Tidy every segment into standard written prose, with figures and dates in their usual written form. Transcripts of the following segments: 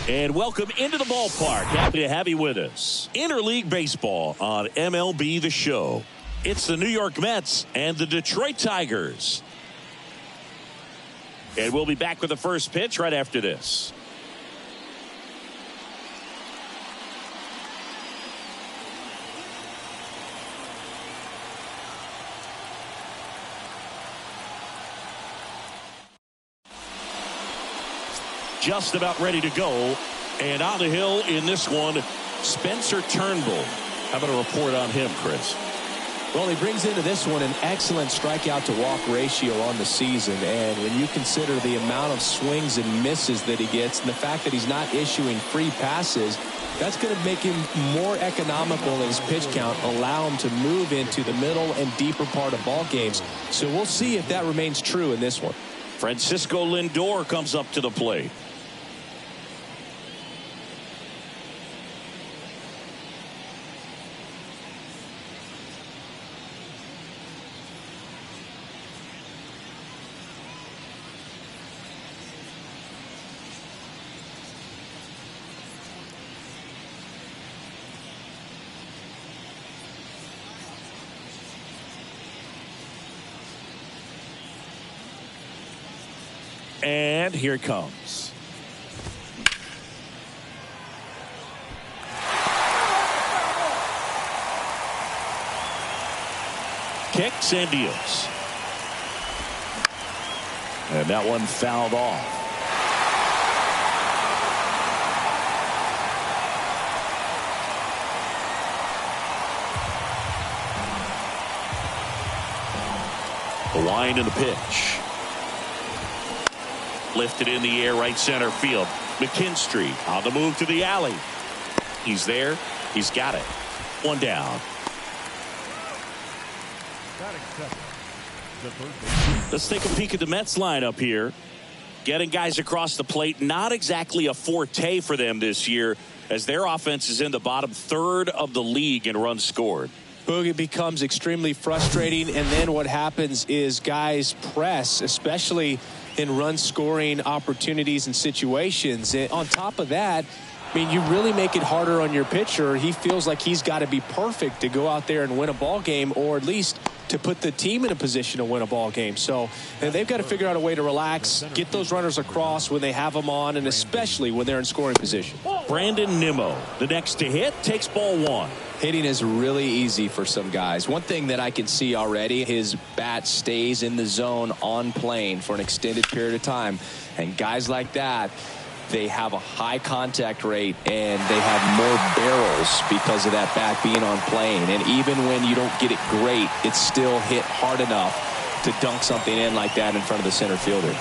And welcome into the ballpark. Happy to have you with us. Interleague Baseball on MLB The Show. It's the New York Mets and the Detroit Tigers. And we'll be back with the first pitch right after this. Just about ready to go. And on the hill in this one, Spencer Turnbull. How about a report on him, Chris? Well, he brings into this one an excellent strikeout to walk ratio on the season. And when you consider the amount of swings and misses that he gets and the fact that he's not issuing free passes, that's going to make him more economical in his pitch count, allow him to move into the middle and deeper part of ball games. So we'll see if that remains true in this one. Francisco Lindor comes up to the plate. And here it comes. Kicks and deals. And that one fouled off. The wind and the pitch. Lifted in the air, right center field. McKinstry on the move to the alley. He's there. He's got it. One down. Let's take a peek at the Mets lineup here. Getting guys across the plate, not exactly a forte for them this year, as their offense is in the bottom third of the league in runs scored. It becomes extremely frustrating, and then what happens is guys press, especially in run scoring opportunities and situations. And on top of that, I mean, you really make it harder on your pitcher. He feels like he's got to be perfect to go out there and win a ball game, or at least to put the team in a position to win a ball game. So they've got to figure out a way to relax, get those runners across when they have them on, and especially when they're in scoring position. Brandon Nimmo, the next to hit, takes ball one. Hitting is really easy for some guys. One thing that I can see already, his bat stays in the zone on plane for an extended period of time. And guys like that, they have a high contact rate and they have more barrels because of that bat being on plane. And even when you don't get it great, it's still hit hard enough to dunk something in like that in front of the center fielder.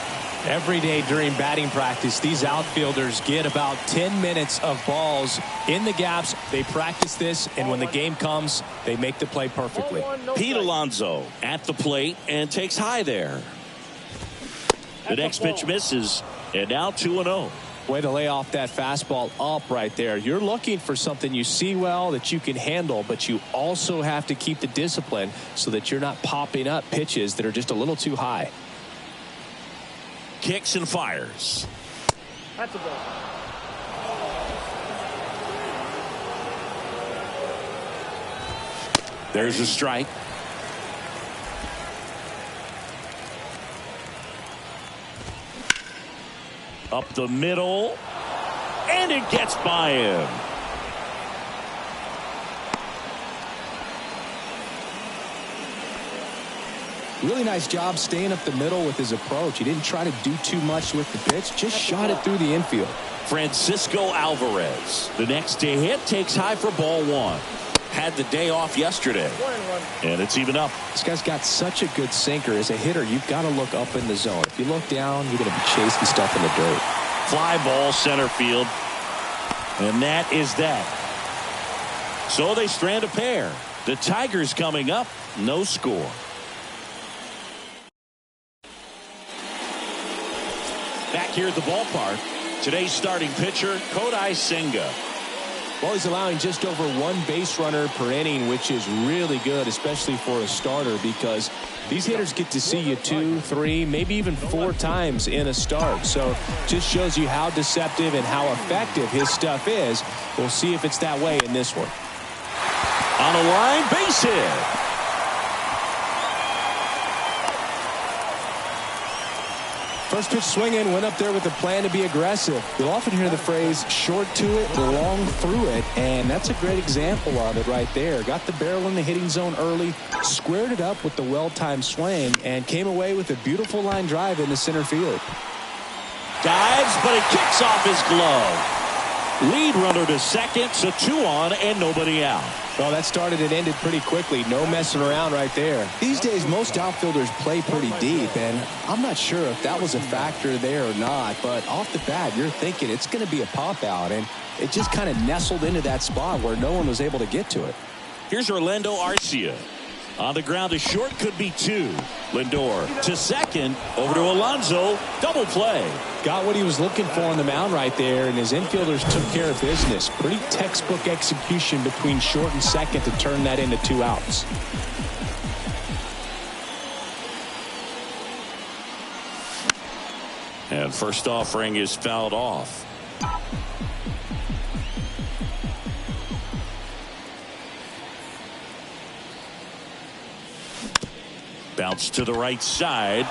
Every day during batting practice, these outfielders get about 10 minutes of balls in the gaps. They practice this, and when the game comes, they make the play perfectly. Pete Alonso at the plate and takes high there. The next pitch misses, and now 2-0. Way to lay off that fastball up right there. You're looking for something you see well that you can handle, but you also have to keep the discipline so that you're not popping up pitches that are just a little too high. Kicks and fires. That's a ball. There's a strike. Up the middle. And it gets by him. Really nice job staying up the middle with his approach. He didn't try to do too much with the pitch, just shot it through the infield. Francisco Alvarez, the next to hit, takes high for ball one. Had the day off yesterday, and it's even up. This guy's got such a good sinker. As a hitter, you've got to look up in the zone. If you look down, you're going to be chasing stuff in the dirt. Fly ball center field, and that is that. So they strand a pair. The Tigers coming up, no score. Back here at the ballpark, today's starting pitcher, Kodai Senga. Well, he's allowing just over one base runner per inning, which is really good, especially for a starter, because these hitters get to see you 2, 3, maybe even 4 times in a start. So just shows you how deceptive and how effective his stuff is. We'll see if it's that way in this one. On a line, base hit. First pitch swinging, went up there with a plan to be aggressive. You'll often hear the phrase short to it, long through it, and that's a great example of it right there. Got the barrel in the hitting zone early, squared it up with the well-timed swing, and came away with a beautiful line drive into center field. Dives, but it kicks off his glove. Lead runner to second, so 2 on and nobody out. Well, that started and ended pretty quickly. No messing around right there. These days, most outfielders play pretty deep, and I'm not sure if that was a factor there or not, but off the bat, you're thinking it's going to be a pop-out, and it just kind of nestled into that spot where no one was able to get to it. Here's Orlando Arcia. On the ground to short, could be 2. Lindor to second, over to Alonso, double play. Got what he was looking for on the mound right there, and his infielders took care of business. Pretty textbook execution between short and second to turn that into 2 outs. And first offering is fouled off. Bounce to the right side.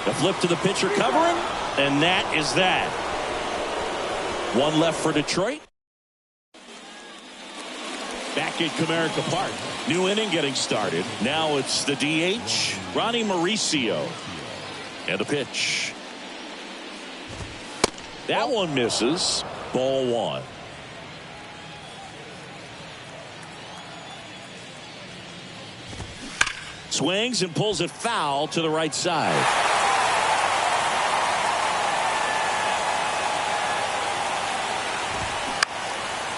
The flip to the pitcher covering, and that is that. 1 left for Detroit. Back at Comerica Park. New inning getting started. Now it's the DH, Ronnie Mauricio. And the pitch. That one misses. Ball 1. Swings and pulls it foul to the right side.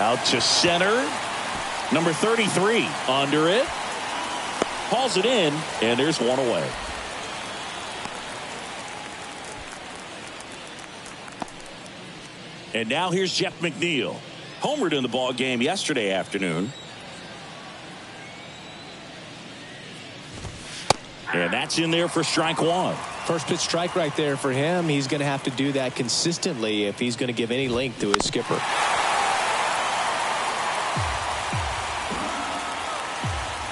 Out to center. Number 33 under it. Hauls it in, and there's 1 away. And now here's Jeff McNeil. Homered in the ball game yesterday afternoon. And that's in there for strike 1. First pitch strike right there for him. He's going to have to do that consistently if he's going to give any length to his skipper.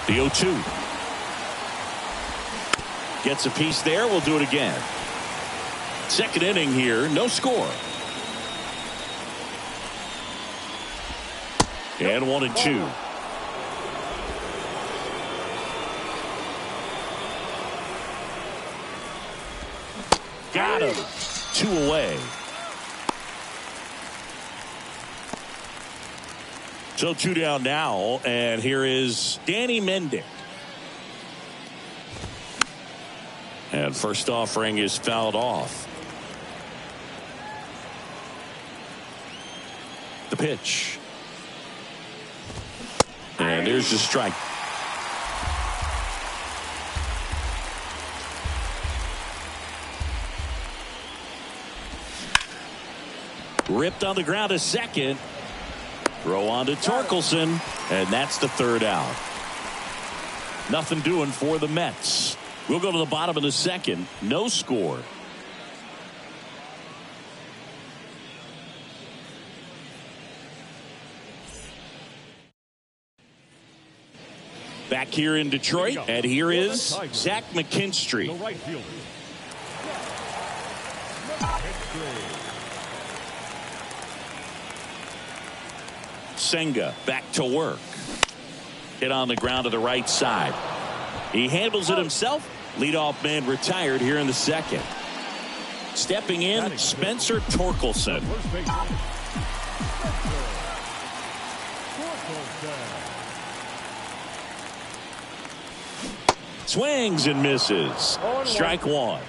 The 0-2. Gets a piece there. We'll do it again. Second inning here. No score. And 1-2. Got him. 2 away. So 2 down now, and here is Danny Mendick. And first offering is fouled off. The pitch. And there's the strike. Ripped on the ground to second. Throw on to Torkelson, and that's the 3rd out. Nothing doing for the Mets. We'll go to the bottom of the 2nd. No score. Back here in Detroit, and here is Zach McKinstry. Senga back to work. Hit on the ground to the right side. He handles it himself. Leadoff man retired here in the second. Stepping in, Spencer Torkelson. Swings and misses. Strike one.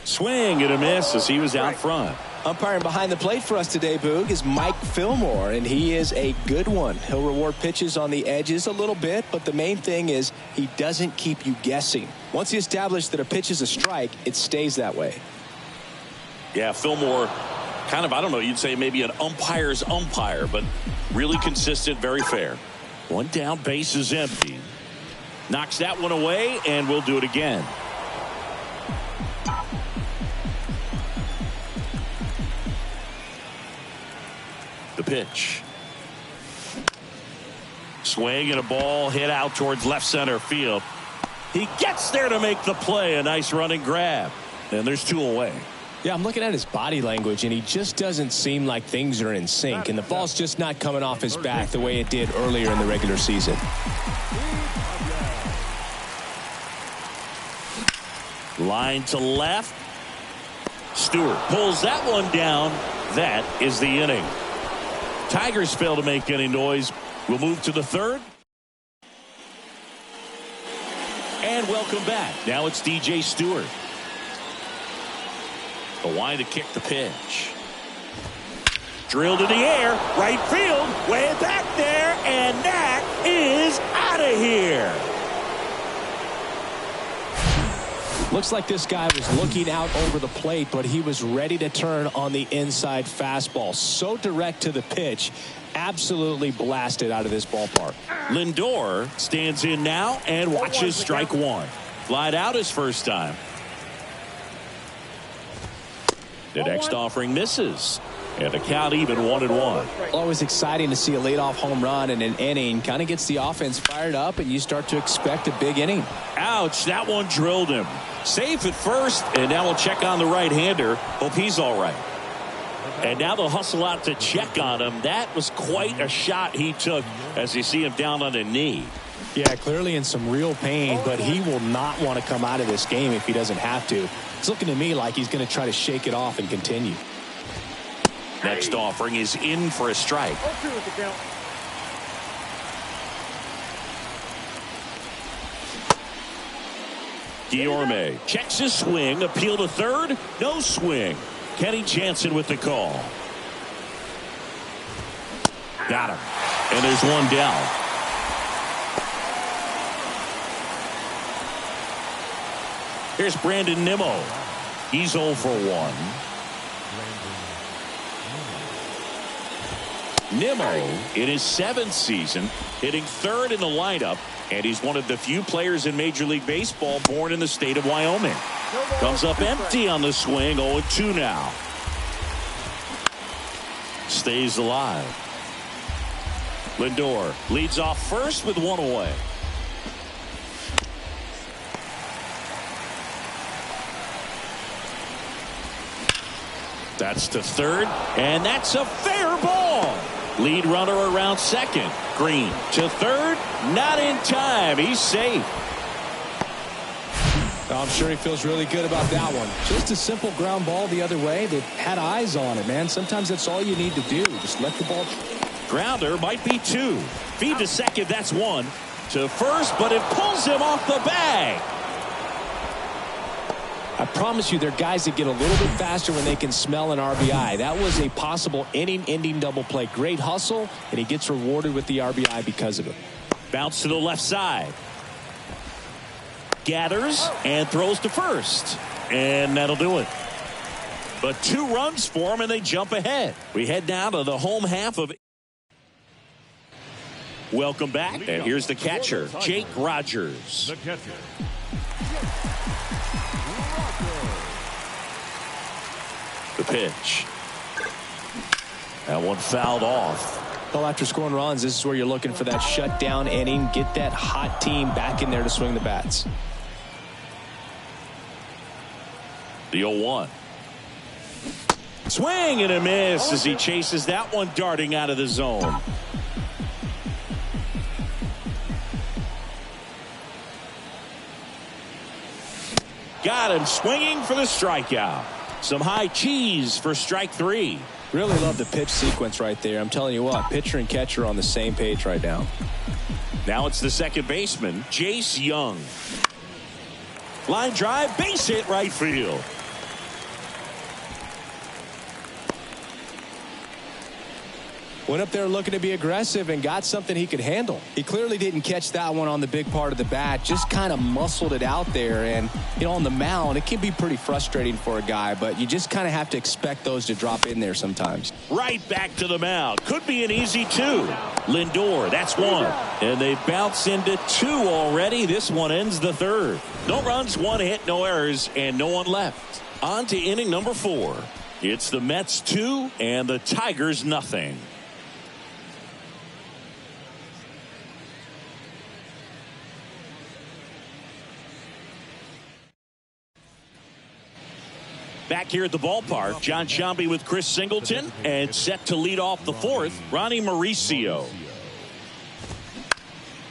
Swing and a miss as he was out front. Umpiring behind the plate for us today, Boog, is Mike Fillmore, and he is a good one. He'll reward pitches on the edges a little bit, but the main thing is he doesn't keep you guessing. Once he established that a pitch is a strike, it stays that way. Yeah, Fillmore, kind of, I don't know, you'd say maybe an umpire's umpire, but really consistent, very fair. One down, base is empty. Knocks that one away, and we'll do it again. The pitch. Swing and a ball hit out towards left center field. He gets there to make the play. A nice running grab. And there's two away. Yeah, I'm looking at his body language, and he just doesn't seem like things are in sync, and the ball's just not coming off his back the way it did earlier in the regular season. Line to left. Stewart pulls that one down. That is the inning. Tigers fail to make any noise. We'll move to the third. And welcome back. Now it's DJ Stewart. The line to kick the pitch. Drilled in the air. Right field. Way back there. And that is out of here. Looks like this guy was looking out over the plate, but he was ready to turn on the inside fastball. So direct to the pitch. Absolutely blasted out of this ballpark. Lindor stands in now and watches strike one. Flied out his first time. The next offering misses. And the count even 1-1. Always exciting to see a leadoff home run in an inning. Kind of gets the offense fired up, and you start to expect a big inning. Ouch, that one drilled him. Safe at first, and now we'll check on the right-hander. Hope he's all right. And now they'll hustle out to check on him. That was quite a shot he took as you see him down on a knee. Yeah, clearly in some real pain, but he will not want to come out of this game if he doesn't have to. It's looking to me like he's going to try to shake it off and continue. Next offering is in for a strike. Guillorme checks his swing. Appeal to third. No swing. Kenny Jansen with the call. Got him. And there's one down. Here's Brandon Nimmo. He's 0 for 1. Nimmo in his 7th season hitting third in the lineup, and he's one of the few players in Major League Baseball born in the state of Wyoming. Comes up empty on the swing. 0-2 now. Stays alive. Lindor leads off first with one away. That's to third, and that's a fair ball. Lead runner around second. Green to third, not in time. He's safe. I'm sure he feels really good about that one. Just a simple ground ball the other way. They've had eyes on it, man. Sometimes that's all you need to do. Just let the ball. Grounder might be 2. Feed to second, that's 1. To first, but it pulls him off the bag. I promise you, there are guys that get a little bit faster when they can smell an RBI. That was a possible inning-ending double play. Great hustle, and he gets rewarded with the RBI because of it. Bounce to the left side. Gathers and throws to first. And that'll do it. But 2 runs for him, and they jump ahead. We head down to the home half of it. Welcome back. And here's the catcher, Jake Rogers. The catcher. The pitch. That one fouled off. Well, after scoring runs, this is where you're looking for that shutdown inning. Get that hot team back in there to swing the bats. The 0-1. Swing and a miss as he chases that one darting out of the zone. Got him swinging for the strikeout. Some high cheese for strike 3. Really love the pitch sequence right there. I'm telling you what, pitcher and catcher are on the same page right now. Now it's the second baseman, Jace Young. Line drive, base hit right field. Went up there looking to be aggressive and got something he could handle. He clearly didn't catch that one on the big part of the bat, just kind of muscled it out there. And, you know, on the mound, it can be pretty frustrating for a guy, but you just kind of have to expect those to drop in there sometimes. Right back to the mound. Could be an easy 2. Lindor, that's 1. And they bounce into 2 already. This one ends the 3rd. No runs, 1 hit, no errors, and no one left. On to inning number 4. It's the Mets 2 and the Tigers nothing. Back here at the ballpark, John Sciambi with Chris Singleton, and set to lead off the 4th, Ronnie Mauricio.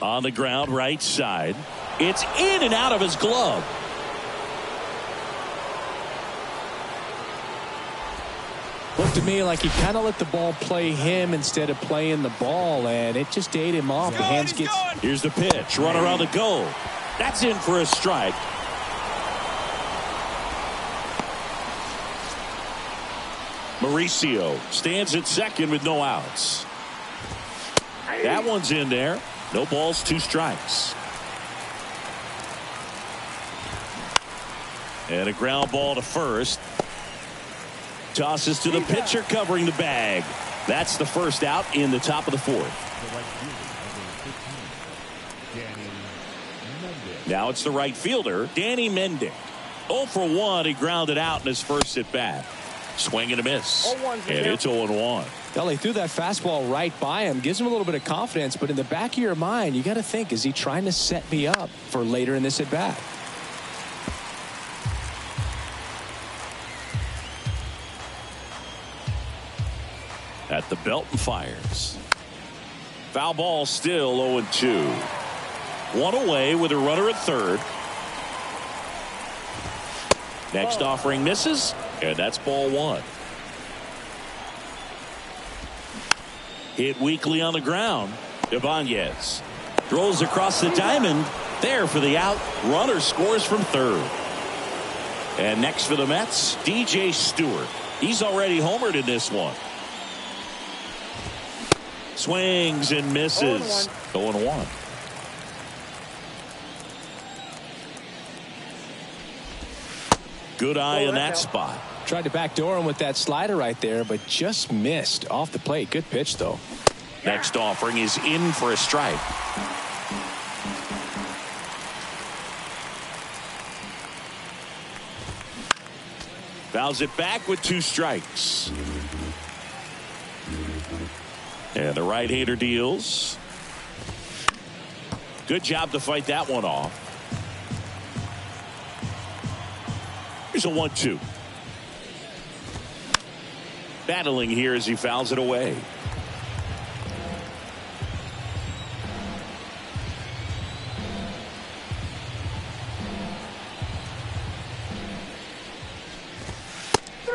On the ground, right side. It's in and out of his glove. Looked to me like he kind of let the ball play him instead of playing the ball, and it just ate him off. The hands get. Here's the pitch. Runner on the go. That's in for a strike. Mauricio stands at second with no outs. That one's in there. No balls, 2 strikes. And a ground ball to first. Tosses to the pitcher covering the bag. That's the first out in the top of the 4th. Now it's the right fielder, Danny Mendick. 0 for 1. He grounded out in his first at bat. Swing and a miss. And it's 0-1. Well, he threw that fastball right by him. Gives him a little bit of confidence, but in the back of your mind, you got to think, is he trying to set me up for later in this at bat? At the belt and fires. Foul ball, still 0-2. 1 away with a runner at third. Next offering misses, and that's ball 1. Hit weakly on the ground. Ibanez throws across the diamond. There for the out. Runner scores from third. And next for the Mets, DJ Stewart. He's already homered in this one. Swings and misses. 0-1. Good eye in that spot. Tried to backdoor him with that slider right there, but just missed off the plate. Good pitch, though. Next offering is in for a strike. Fouls it back with 2 strikes. And the right-hander deals. Good job to fight that one off. Here's a 1-2. Battling here as he fouls it away.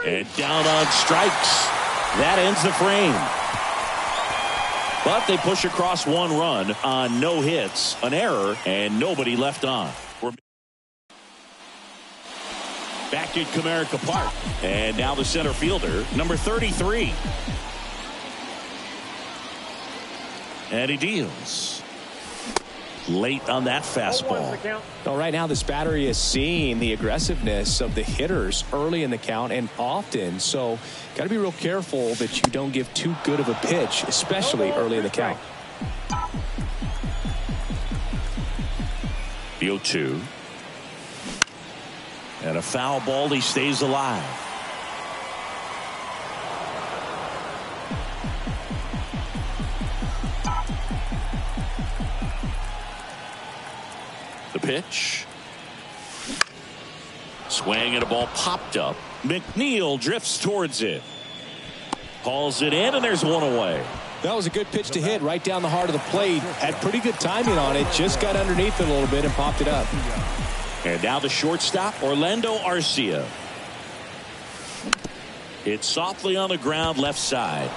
And down on strikes. That ends the frame. But they push across 1 run on no hits, an error, and nobody left on. We're back at Comerica Park. And now the center fielder, number 33. And he deals. Late on that fastball. Well, right now this battery is seeing the aggressiveness of the hitters early in the count and often. So got to be real careful that you don't give too good of a pitch, especially early in the count. The 0-2. And a foul ball. He stays alive. The pitch. Swing and a ball popped up. McNeil drifts towards it. Hauls it in, and there's one away. That was a good pitch to hit right down the heart of the plate. Had pretty good timing on it. Just got underneath it a little bit and popped it up. And now the shortstop, Orlando Arcia. It's softly on the ground left side.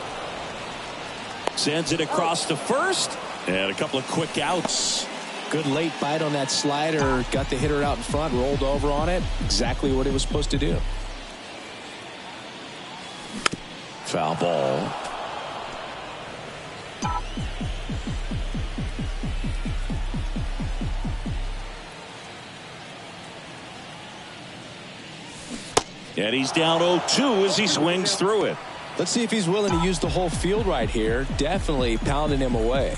Sends it across to first. And a couple of quick outs. Good late bite on that slider. Got the hitter out in front. Rolled over on it. Exactly what it was supposed to do. Foul ball. And he's down 0-2 as he swings through it. Let's see if he's willing to use the whole field right here. Definitely pounding him away.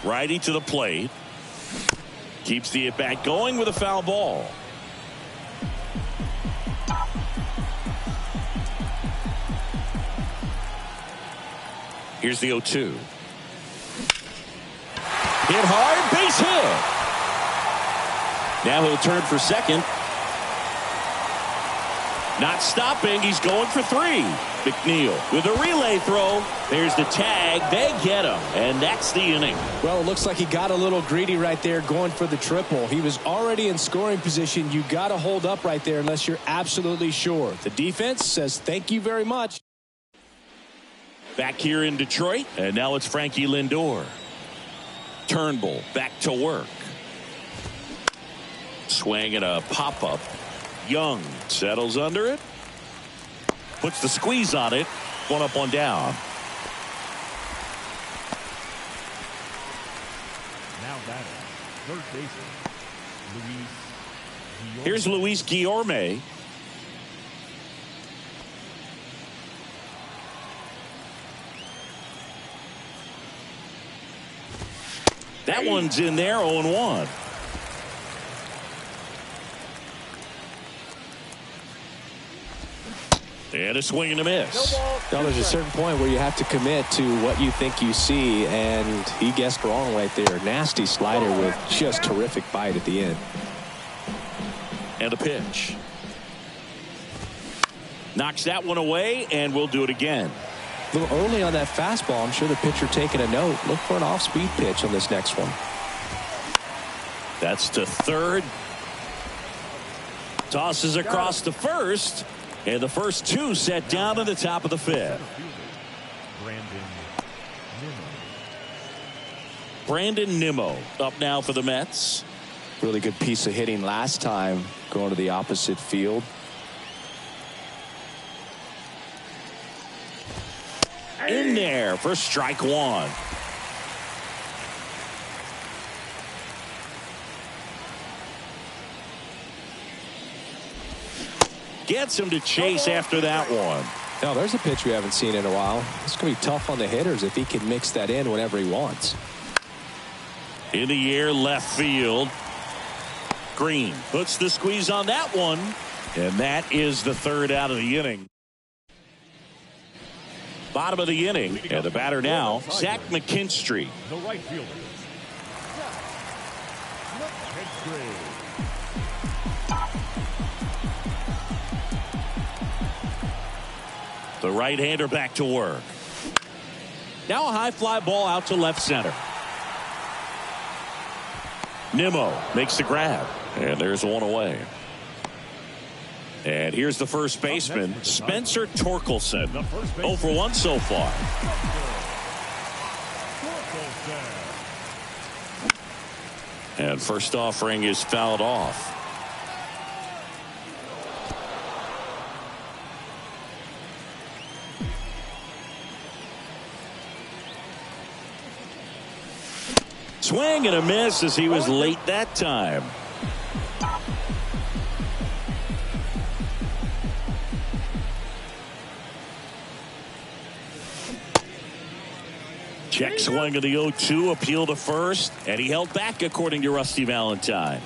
Righty to the plate. Keeps the at-bat going with a foul ball. Here's the 0-2. Hit hard, base hit. Now he'll turn for second. Not stopping. He's going for three. McNeil with a relay throw. There's the tag. They get him. And that's the inning. Well, it looks like he got a little greedy right there going for the triple. He was already in scoring position. You got to hold up right there unless you're absolutely sure. The defense says thank you very much. Back here in Detroit. And now it's Frankie Lindor. Turnbull back to work. Swing and a pop-up. Young settles under it. Puts the squeeze on it. One up, one down. Now batting, third baseman, Luis Guillorme. Here's Luis Guillorme. That one's in there, 0-1. And a swing and a miss. Now, there's a certain point where you have to commit to what you think you see, and he guessed wrong right there. Nasty slider with just terrific bite at the end. And a pitch. Knocks that one away, and we'll do it again. A little early on that fastball. I'm sure the pitcher taking a note. Look for an off-speed pitch on this next one. That's to third. Tosses across to first. And the first two set down in the top of the fifth. Brandon Nimmo up now for the Mets. Really good piece of hitting last time going to the opposite field. In there for strike one. Gets him to chase after that one. Now there's a pitch we haven't seen in a while. It's going to be tough on the hitters if he can mix that in whenever he wants. In the air, left field. Green puts the squeeze on that one. And that is the third out of the inning. Bottom of the inning. And the batter now, Zach McKinstry. The right fielder. The right-hander back to work. Now a high fly ball out to left center. Nimmo makes the grab. And there's one away. And here's the first baseman, Spencer Torkelson. 0 for 1 so far. And first offering is fouled off. Swing and a miss as he was late that time. Check swing of the 0-2, appeal to first, and he held back according to Rusty Valentine.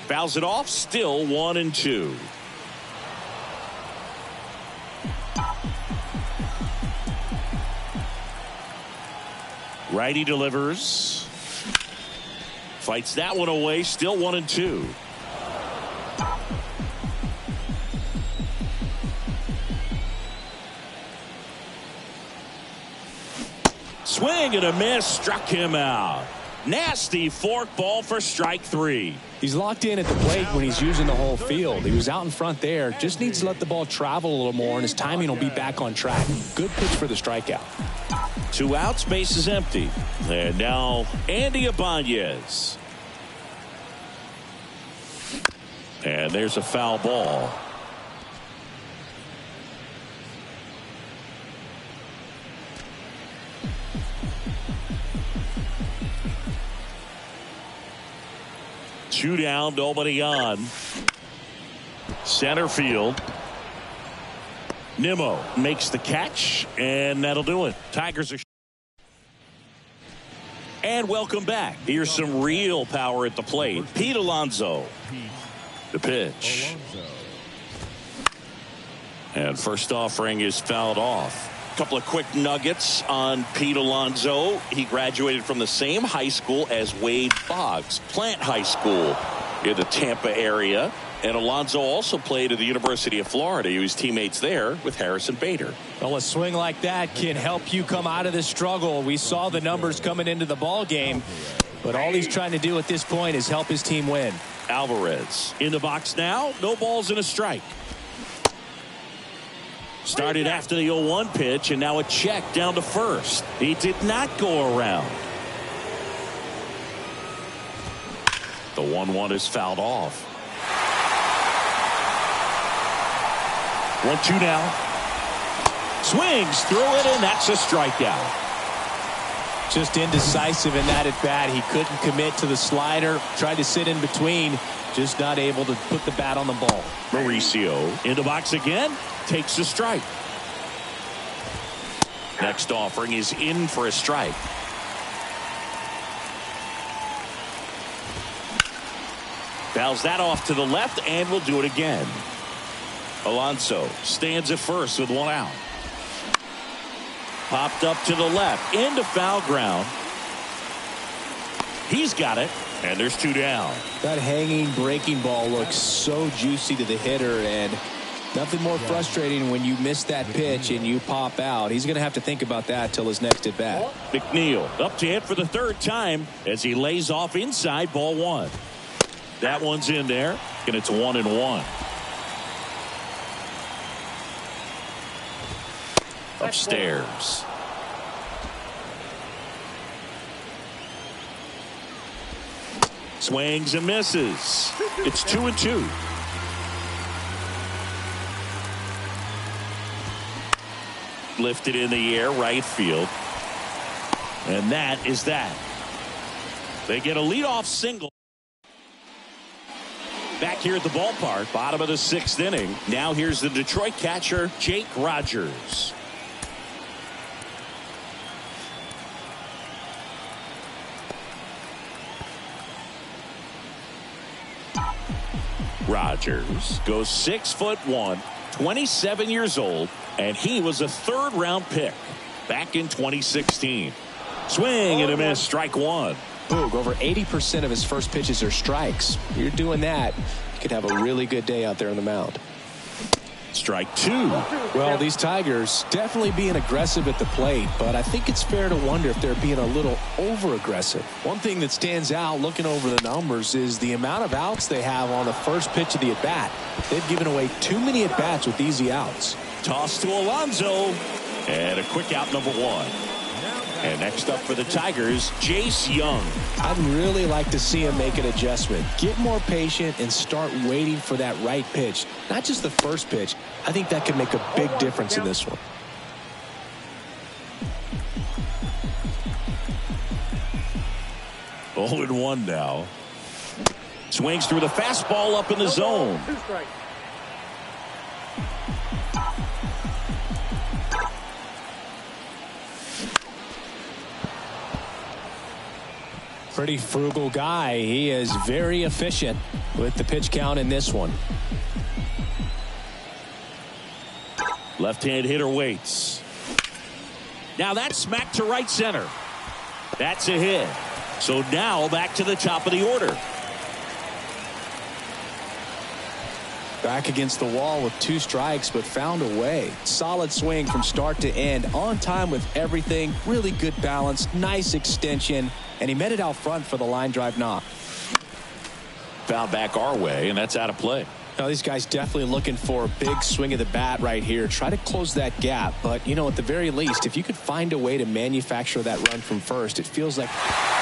Fouls it off, still 1-2. Righty delivers. Fights that one away. Still 1-2. Swing and a miss. Struck him out. Nasty forkball for strike 3. He's locked in at the plate when he's using the whole field. He was out in front there. Just needs to let the ball travel a little more, and his timing will be back on track. Good pitch for the strikeout. 2 outs, base is empty. And now Andy Ibanez. And there's a foul ball. Two down, nobody on. Center field. Nimmo makes the catch, and that'll do it. Tigers are. And welcome back. Here's some real power at the plate. Pete Alonso. The pitch. And first offering is fouled off. A couple of quick nuggets on Pete Alonso. He graduated from the same high school as Wade Boggs, Plant High School in the Tampa area. And Alonso also played at the University of Florida. He was teammates there with Harrison Bader. Well, a swing like that can help you come out of the struggle. We saw the numbers coming into the ball game, but all he's trying to do at this point is help his team win. Alvarez in the box now. No balls and a strike. Started after the 0-1 pitch, and now a check down to first. He did not go around. The 1-1 is fouled off. 1-2 now. Swings through it, and that's a strikeout. Just indecisive in that at bat. He couldn't commit to the slider. Tried to sit in between. Just not able to put the bat on the ball. Mauricio in the box again. Takes a strike. Next offering is in for a strike. Fouls that off to the left, and will do it again. Alonso stands at first with 1 out. Popped up to the left into foul ground. He's got it, and there's 2 down. That hanging breaking ball looks so juicy to the hitter, and nothing more frustrating when you miss that pitch and you pop out. He's going to have to think about that till his next at bat. McNeil up to hit for the 3rd time as he lays off inside, ball 1. That one's in there, and it's 1-1. Upstairs. Swings and misses. It's 2-2. Lifted in the air, right field. And that is that. They get a leadoff single. Back here at the ballpark, bottom of the 6th inning. Now here's the Detroit catcher, Jake Rogers. Rogers goes 6'1", 27 years old, and he was a 3rd-round pick back in 2016. Swing and a miss, strike 1. Boog, over 80% of his first pitches are strikes. You're doing that, you could have a really good day out there on the mound. Strike 2. Well, these Tigers definitely being aggressive at the plate, but I think it's fair to wonder if they're being a little over-aggressive. One thing that stands out looking over the numbers is the amount of outs they have on the first pitch of the at-bat. They've given away too many at-bats with easy outs. Toss to Alonso, and a quick out, number 1. And next up for the Tigers, Jace Young. I'd really like to see him make an adjustment. Get more patient and start waiting for that right pitch. Not just the first pitch. I think that could make a big difference in this one. Oh, and 1 now. Swings through the fastball up in the zone. Pretty frugal guy. He is very efficient with the pitch count in this one. Left-hand hitter waits. Now that's smacked to right center. That's a hit. So now back to the top of the order. Back against the wall with 2 strikes, but found a way. Solid swing from start to end. On time with everything. Really good balance. Nice extension. And he met it out front for the line drive knock. Found back our way, and that's out of play. Now, these guys definitely looking for a big swing of the bat right here. Try to close that gap. But, you know, at the very least, if you could find a way to manufacture that run from first, it feels like...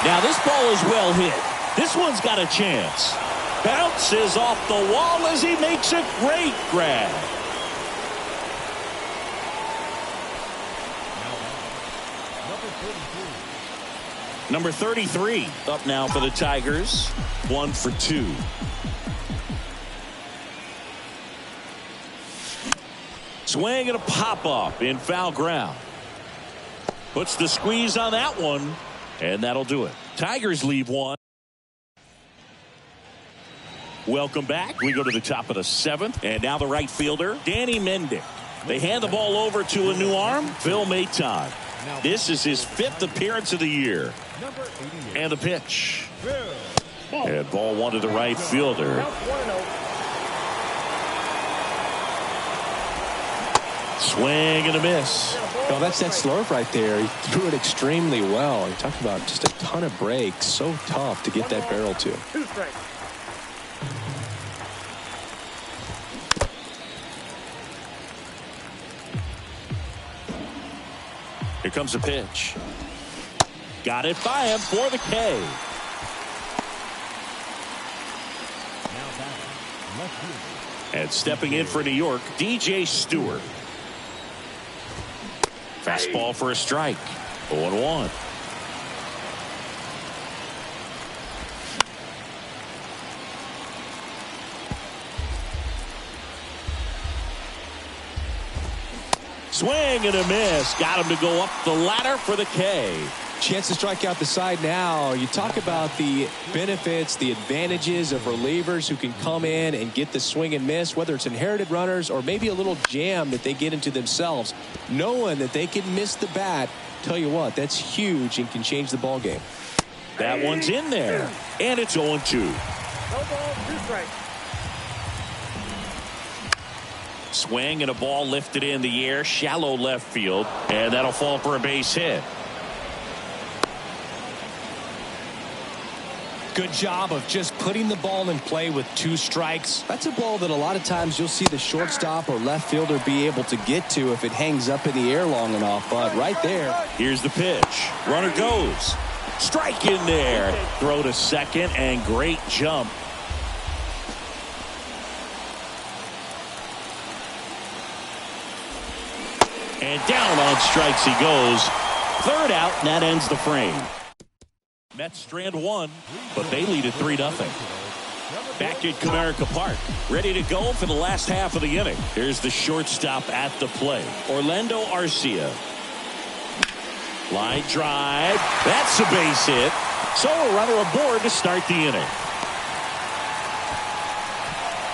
Now, this ball is well hit. This one's got a chance. Bounces off the wall as he makes a great grab. Number 33 up now for the Tigers. 1 for 2. Swing and a pop-up in foul ground. Puts the squeeze on that one, and that'll do it. Tigers leave 1. Welcome back. We go to the top of the 7th, and now the right fielder, Danny Mendick. They hand the ball over to a new arm, Phil Maton. This is his 5th appearance of the year. And the pitch. And ball 1 to the right fielder. Swing and a miss. Oh, that's that slurve right there. He threw it extremely well. He talked about just a ton of breaks. So tough to get that barrel to. 2 strikes. Here comes a pitch. Got it by him for the K. And stepping in for New York, DJ Stewart. Fastball for a strike. 0-1. Swing and a miss. Got him to go up the ladder for the K. Chance to strike out the side now. You talk about the benefits, the advantages of relievers who can come in and get the swing and miss, whether it's inherited runners or maybe a little jam that they get into themselves. Knowing that they can miss the bat, tell you what, that's huge and can change the ball game. That one's in there, and it's 0-2. No ball, 2 strikes. Swing and a ball lifted in the air, shallow left field, and that'll fall for a base hit. Good job of just putting the ball in play with 2 strikes. That's a ball that a lot of times you'll see the shortstop or left fielder be able to get to if it hangs up in the air long enough. But right there. Here's the pitch. Runner goes. Strike in there. Throw to second, and great jump. And down on strikes he goes. 3rd out, and that ends the frame. Mets strand 1, but they lead at 3-0. Back at Comerica Park, ready to go for the last half of the inning. Here's the shortstop at the plate, Orlando Arcia. Line drive. That's a base hit. So a runner aboard to start the inning.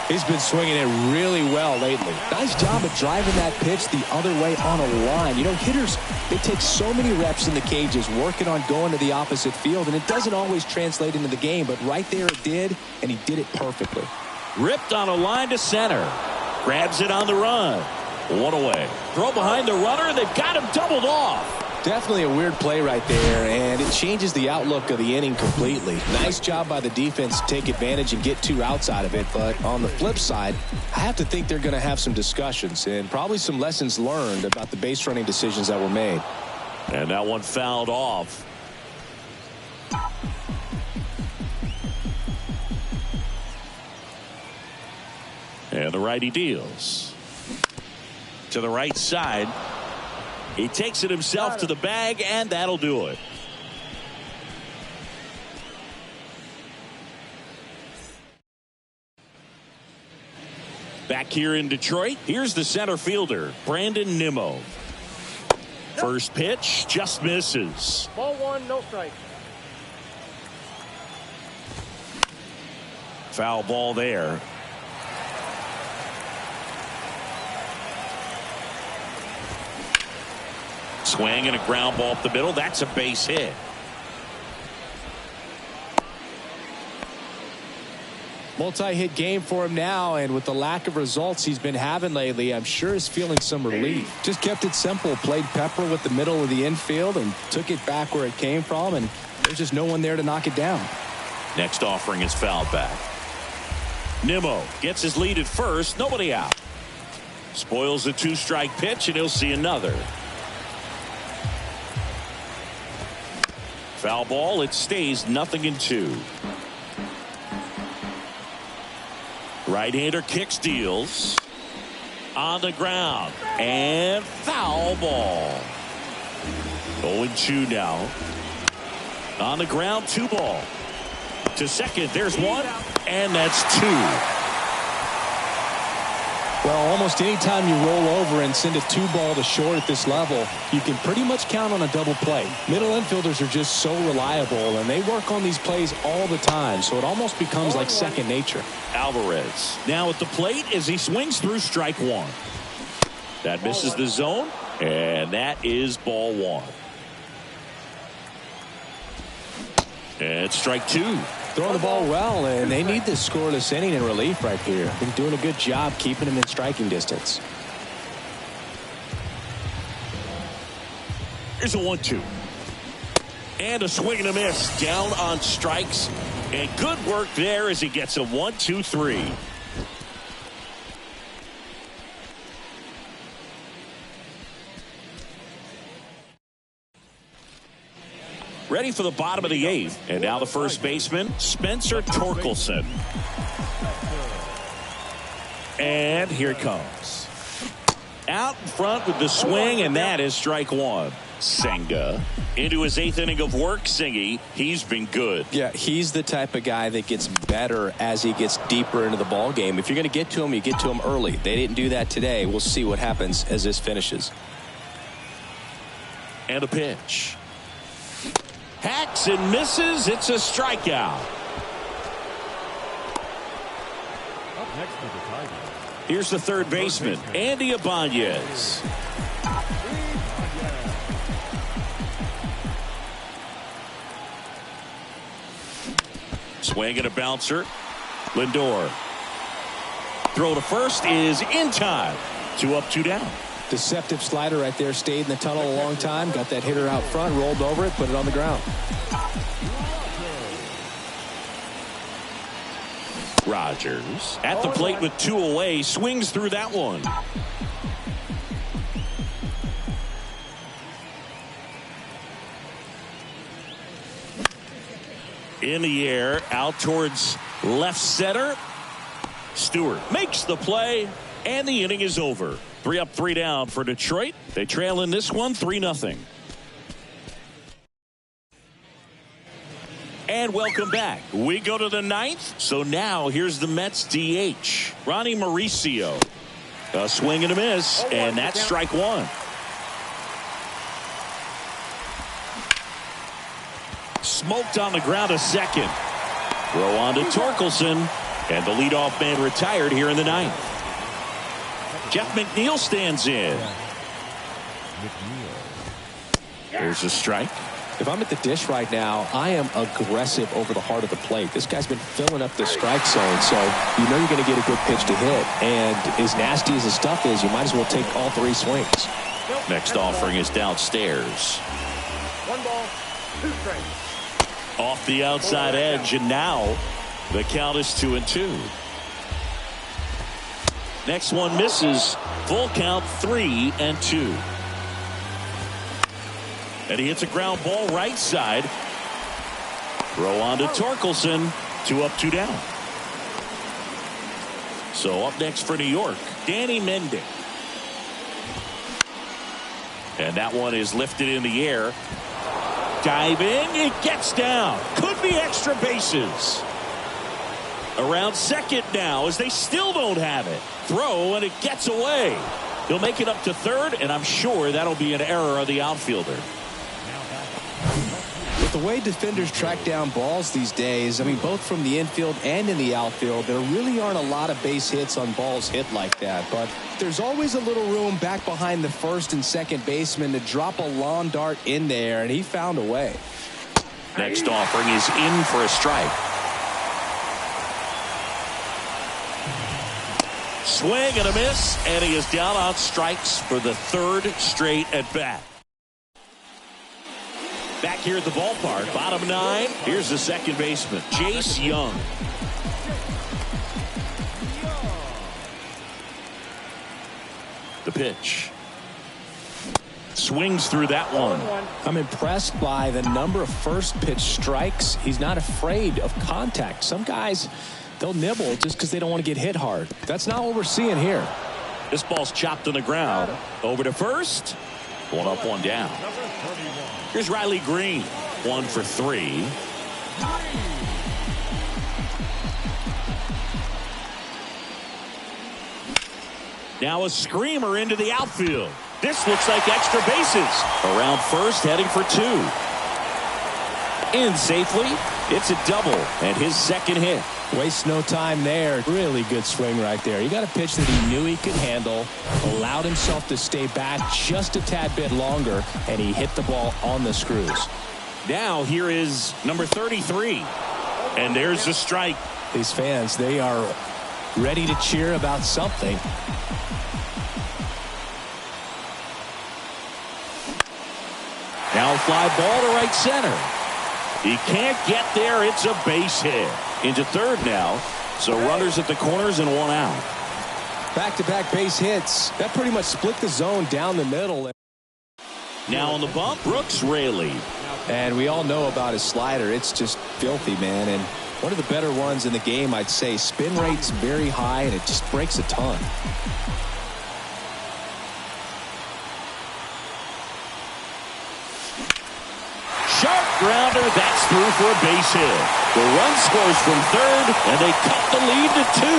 He's been swinging it really well lately. Nice job of driving that pitch the other way on a line. You know, hitters, they take so many reps in the cages working on going to the opposite field, and it doesn't always translate into the game, but right there it did, and he did it perfectly. Ripped on a line to center. Grabs it on the run. 1 away. Throw behind the runner, and they've got him doubled off. Definitely a weird play right there, and it changes the outlook of the inning completely. Nice job by the defense to take advantage and get 2 outs out of it, but on the flip side, I have to think they're going to have some discussions and probably some lessons learned about the base running decisions that were made. And that one fouled off. And the righty deals. To the right side. He takes it himself to the bag, and that'll do it. Back here in Detroit, here's the center fielder, Brandon Nimmo. First pitch just misses. Ball 1, no strike. Foul ball there. Swing and a ground ball up the middle. That's a base hit. Multi-hit game for him now, and with the lack of results he's been having lately, I'm sure he's feeling some relief. Just kept it simple, played pepper with the middle of the infield and took it back where it came from, and there's just no one there to knock it down. Next offering is fouled back. Nimmo gets his lead at first, nobody out. Spoils the 2-strike pitch, and he'll see another. Foul ball, it stays 0-2. Right-hander kicks, deals. On the ground. And foul ball. 0-2 now. On the ground, 2 ball. To second, there's 1. And that's 2. Well, almost any time you roll over and send a 2-ball to short at this level, you can pretty much count on a double play. Middle infielders are just so reliable, and they work on these plays all the time, so it almost becomes like second nature. Alvarez now at the plate as he swings through strike 1. That misses the zone, and that is ball 1. And strike 2. Throwing the ball well, and they need this scoreless inning in relief right here. Been doing a good job keeping him in striking distance. Here's a 1-2. And a swing and a miss. Down on strikes. And good work there as he gets a 1-2-3. Ready for the bottom of the 8th. And now the first baseman, Spencer Torkelson. And here it comes. Out in front with the swing, and that is strike 1. Senga into his 8th inning of work. Singy, he's been good. Yeah, he's the type of guy that gets better as he gets deeper into the ball game. If you're going to get to him, you get to him early. They didn't do that today. We'll see what happens as this finishes. And a pitch. Hacks and misses. It's a strikeout. Up next for the Tigers. Here's the third baseman, Andy Ibanez. Swing and a bouncer. Lindor. Throw to first is in time. 2 up, 2 down. Deceptive slider right there. Stayed in the tunnel a long time. Got that hitter out front. Rolled over it. Put it on the ground. Rogers at the plate with 2 away. Swings through that one. In the air. Out towards left center. Stewart makes the play. And the inning is over. 3 up, 3 down for Detroit. They trail in this one 3-0. And welcome back. We go to the 9th. So now here's the Mets DH, Ronnie Mauricio. A swing and a miss, and that's strike 1. Smoked on the ground, a second. Throw on to Torkelson, and the leadoff man retired here in the 9th. Jeff McNeil stands in. There's a strike. If I'm at the dish right now, I am aggressive over the heart of the plate. This guy's been filling up the strike zone, so you know you're going to get a good pitch to hit. And as nasty as the stuff is, you might as well take all 3 swings. Next offering is downstairs. 1 ball, 2 strikes. Off the outside edge, and now the count is 2-2. Next one misses. Full count 3-2. And he hits a ground ball right side. Throw on to Torkelson. 2 up, 2 down. So up next for New York, Danny Mendick. And that one is lifted in the air. Diving, it gets down. Could be extra bases. Around second now as they still don't have it. Throw, and it gets away. He'll make it up to third, and I'm sure that'll be an error of the outfielder. With the way defenders track down balls these days, I mean, both from the infield and in the outfield, there really aren't a lot of base hits on balls hit like that. But there's always a little room back behind the first and second baseman to drop a lawn dart in there, and he found a way. Next offering is in for a strike. Swing and a miss, and he is down on strikes for the third straight at bat. Back here at the ballpark, bottom 9. Here's the second baseman, Jace Young. The pitch. Swings through that one. I'm impressed by the number of first pitch strikes. He's not afraid of contact. Some guys, they'll nibble just because they don't want to get hit hard. That's not what we're seeing here. This ball's chopped on the ground. Over to first. One up, one down. Here's Riley Green. 1 for 3. Now a screamer into the outfield. This looks like extra bases. Around first, heading for 2. In safely. It's a double and his second hit. Wastes no time there. Really good swing right there. He got a pitch that he knew he could handle, allowed himself to stay back just a tad bit longer, and he hit the ball on the screws. Now here is number 33. And there's the strike. These fans, they are ready to cheer about something. Now fly ball to right center. He can't get there. It's a base hit. Into third now. So runners at the corners and 1 out. Back-to-back base hits. That pretty much split the zone down the middle. Now on the bump, Brooks Raley. And we all know about his slider. It's just filthy, man. And one of the better ones in the game, I'd say. Spin rate's very high, and it just breaks a ton. Sharp grounder. That's through for a base hit. The run scores from third, and they cut the lead to 2.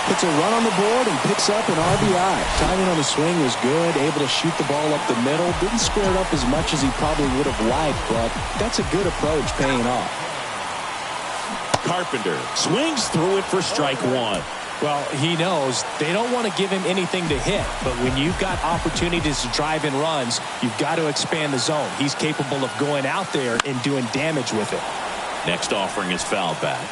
Puts a run on the board and picks up an RBI. Timing on the swing was good. Able to shoot the ball up the middle. Didn't square it up as much as he probably would have liked, but that's a good approach paying off. Carpenter swings through it for strike 1. Well, he knows they don't want to give him anything to hit, but when you've got opportunities to drive in runs, you've got to expand the zone. He's capable of going out there and doing damage with it. Next offering is foul back.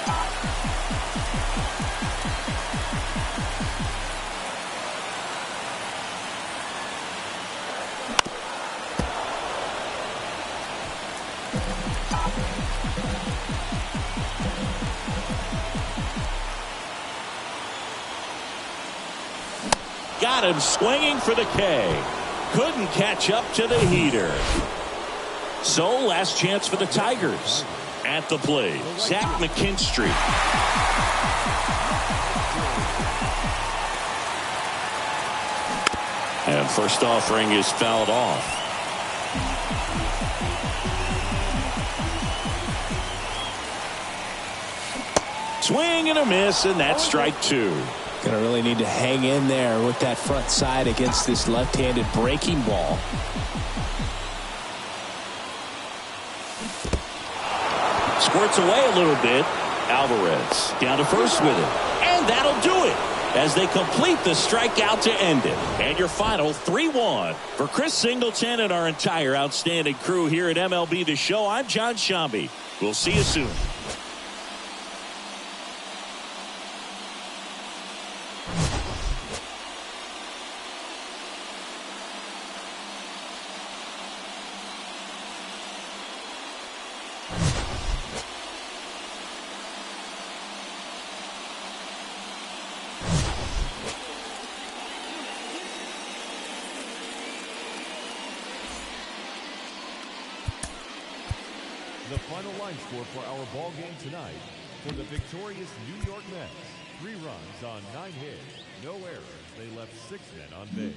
Got him swinging for the K. Couldn't catch up to the heater. So last chance for the Tigers. At the plate, Zach McKinstry. And first offering is fouled off. Swing and a miss, and that's strike 2. Going to really need to hang in there with that front side against this left-handed breaking ball. Squirts away a little bit. Alvarez down to first with it. And that'll do it as they complete the strikeout to end it. And your final 3-1. For Chris Singleton and our entire outstanding crew here at MLB The Show, I'm John Shambi. We'll see you soon. The final line score for our ball game tonight: for the victorious New York Mets, 3 runs on 9 hits, no errors. They left 6 men on base.